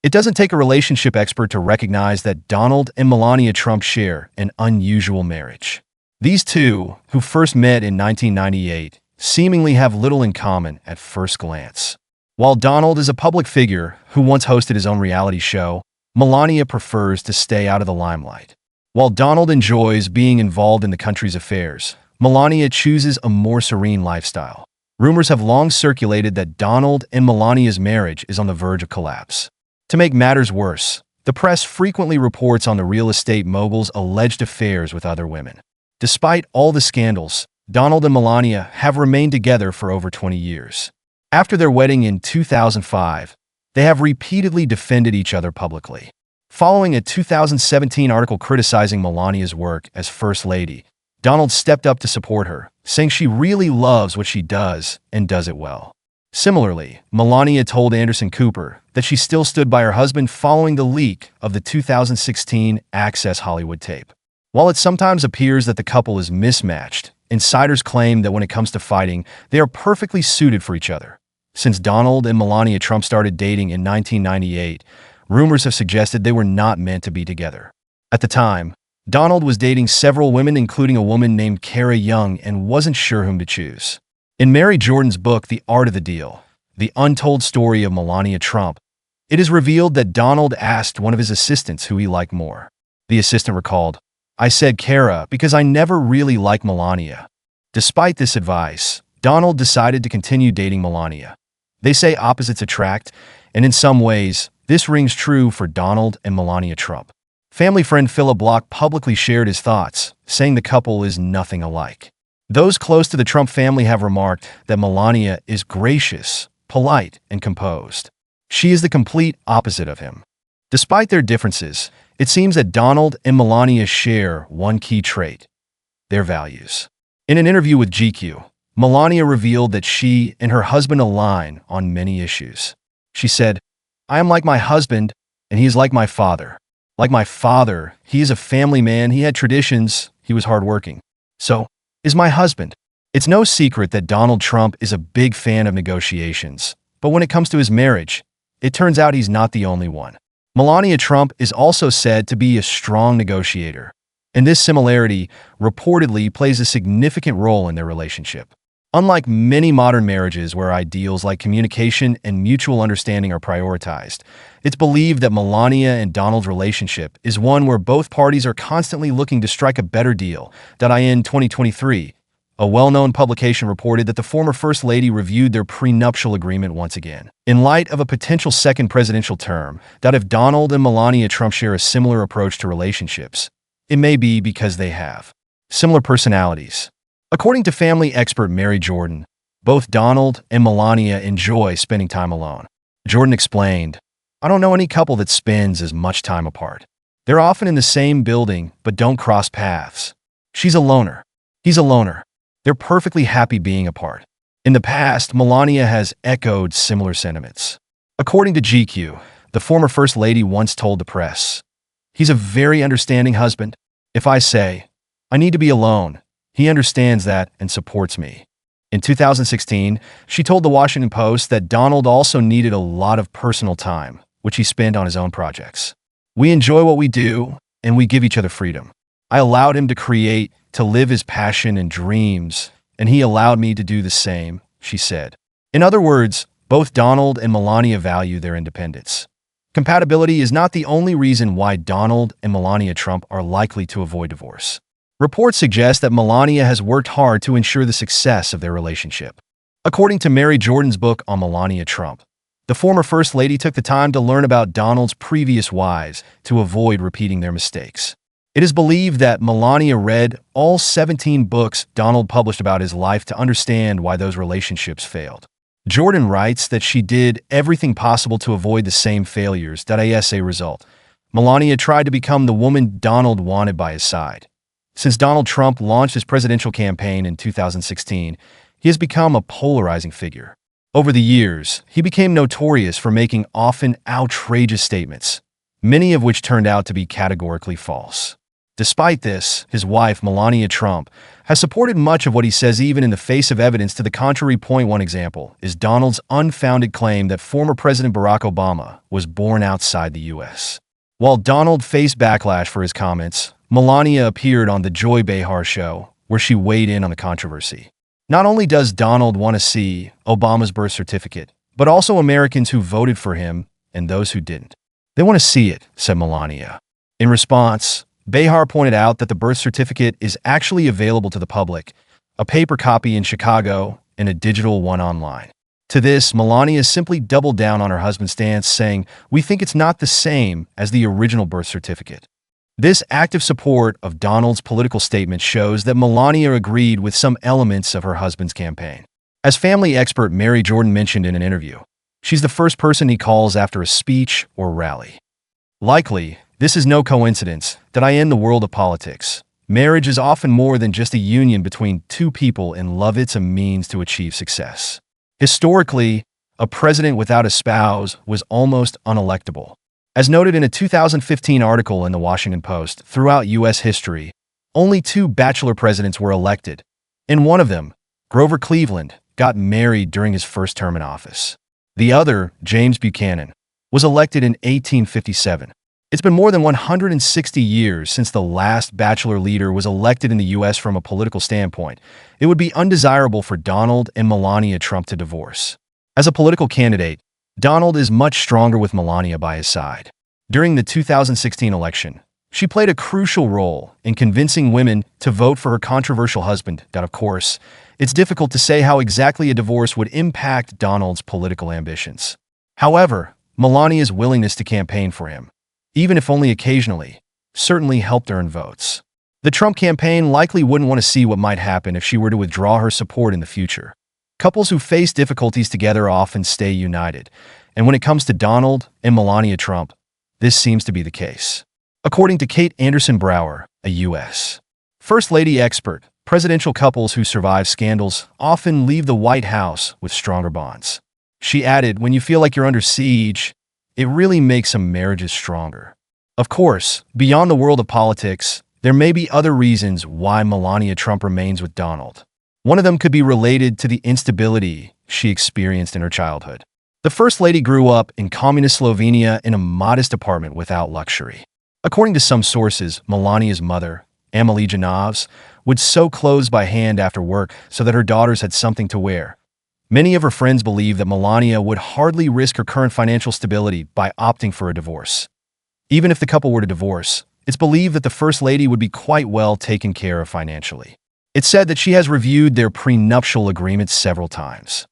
It doesn't take a relationship expert to recognize that Donald and Melania Trump share an unusual marriage. These two, who first met in 1998, seemingly have little in common at first glance. While Donald is a public figure who once hosted his own reality show, Melania prefers to stay out of the limelight. While Donald enjoys being involved in the country's affairs, Melania chooses a more serene lifestyle. Rumors have long circulated that Donald and Melania's marriage is on the verge of collapse. To make matters worse, the press frequently reports on the real estate mogul's alleged affairs with other women. Despite all the scandals, Donald and Melania have remained together for over 20 years. After their wedding in 2005, they have repeatedly defended each other publicly. Following a 2017 article criticizing Melania's work as First Lady, Donald stepped up to support her, saying she really loves what she does and does it well. Similarly, Melania told Anderson Cooper that she still stood by her husband following the leak of the 2016 Access Hollywood tape. While it sometimes appears that the couple is mismatched, insiders claim that when it comes to fighting, they are perfectly suited for each other. Since Donald and Melania Trump started dating in 1998, rumors have suggested they were not meant to be together. At the time, Donald was dating several women, including a woman named Kara Young, and wasn't sure whom to choose. In Mary Jordan's book, The Art of the Deal, The Untold Story of Melania Trump, it is revealed that Donald asked one of his assistants who he liked more. The assistant recalled, "I said Kara because I never really liked Melania." Despite this advice, Donald decided to continue dating Melania. They say opposites attract, and in some ways, this rings true for Donald and Melania Trump. Family friend Philip Block publicly shared his thoughts, saying the couple is nothing alike. Those close to the Trump family have remarked that Melania is gracious, polite, and composed. She is the complete opposite of him. Despite their differences, it seems that Donald and Melania share one key trait: their values. In an interview with GQ, Melania revealed that she and her husband align on many issues. She said, "I am like my husband, and he is like my father. Like my father, he is a family man, he had traditions, he was hardworking. So is my husband." It's no secret that Donald Trump is a big fan of negotiations, but when it comes to his marriage, it turns out he's not the only one. Melania Trump is also said to be a strong negotiator, and this similarity reportedly plays a significant role in their relationship. Unlike many modern marriages where ideals like communication and mutual understanding are prioritized, it's believed that Melania and Donald's relationship is one where both parties are constantly looking to strike a better deal. In 2023, a well-known publication reported that the former First Lady reviewed their prenuptial agreement once again. In light of a potential second presidential term, if Donald and Melania Trump share a similar approach to relationships, it may be because they have similar personalities. According to family expert Mary Jordan, both Donald and Melania enjoy spending time alone. Jordan explained, "I don't know any couple that spends as much time apart. They're often in the same building but don't cross paths. She's a loner. He's a loner. They're perfectly happy being apart." In the past, Melania has echoed similar sentiments. According to GQ, the former First Lady once told the press, "He's a very understanding husband. If I say, I need to be alone, he understands that and supports me." In 2016, she told the Washington Post that Donald also needed a lot of personal time, which he spent on his own projects. "We enjoy what we do, and we give each other freedom. I allowed him to create, to live his passion and dreams, and he allowed me to do the same," she said. In other words, both Donald and Melania value their independence. Compatibility is not the only reason why Donald and Melania Trump are likely to avoid divorce. Reports suggest that Melania has worked hard to ensure the success of their relationship. According to Mary Jordan's book on Melania Trump, the former First Lady took the time to learn about Donald's previous wives to avoid repeating their mistakes. It is believed that Melania read all 17 books Donald published about his life to understand why those relationships failed. Jordan writes that she did everything possible to avoid the same failures. As a result, Melania tried to become the woman Donald wanted by his side. Since Donald Trump launched his presidential campaign in 2016, he has become a polarizing figure. Over the years, he became notorious for making often outrageous statements, many of which turned out to be categorically false. Despite this, his wife, Melania Trump, has supported much of what he says even in the face of evidence to the contrary. One example is Donald's unfounded claim that former President Barack Obama was born outside the U.S. While Donald faced backlash for his comments, Melania appeared on The Joy Behar Show, where she weighed in on the controversy. Not only does Donald want to see Obama's birth certificate, but also Americans who voted for him and those who didn't. They want to see it, said Melania. In response, Behar pointed out that the birth certificate is actually available to the public, a paper copy in Chicago and a digital one online. To this, Melania simply doubled down on her husband's stance, saying, "We think it's not the same as the original birth certificate." This active support of Donald's political statement shows that Melania agreed with some elements of her husband's campaign. As family expert Mary Jordan mentioned in an interview, she's the first person he calls after a speech or rally. Likely, this is no coincidence that in the world of politics, marriage is often more than just a union between two people, and love it's a means to achieve success. Historically, a president without a spouse was almost unelectable. As noted in a 2015 article in the Washington Post, throughout U.S. history, only 2 bachelor presidents were elected, and one of them, Grover Cleveland, got married during his first term in office. The other, James Buchanan, was elected in 1857. It's been more than 160 years since the last bachelor leader was elected in the U.S. From a political standpoint, it would be undesirable for Donald and Melania Trump to divorce. As a political candidate, Donald is much stronger with Melania by his side. During the 2016 election, she played a crucial role in convincing women to vote for her controversial husband. Of course, it's difficult to say how exactly a divorce would impact Donald's political ambitions. However, Melania's willingness to campaign for him, even if only occasionally, certainly helped earn votes. The Trump campaign likely wouldn't want to see what might happen if she were to withdraw her support in the future. Couples who face difficulties together often stay united, and when it comes to Donald and Melania Trump, this seems to be the case. According to Kate Anderson Brower, a U.S. First Lady expert, presidential couples who survive scandals often leave the White House with stronger bonds. She added, "When you feel like you're under siege, it really makes some marriages stronger." Of course, beyond the world of politics, there may be other reasons why Melania Trump remains with Donald. One of them could be related to the instability she experienced in her childhood. The First Lady grew up in communist Slovenia in a modest apartment without luxury. According to some sources, Melania's mother, Amalie Janavs, would sew clothes by hand after work so that her daughters had something to wear. Many of her friends believe that Melania would hardly risk her current financial stability by opting for a divorce. Even if the couple were to divorce, it's believed that the First Lady would be quite well taken care of financially. It's said that she has reviewed their prenuptial agreements several times.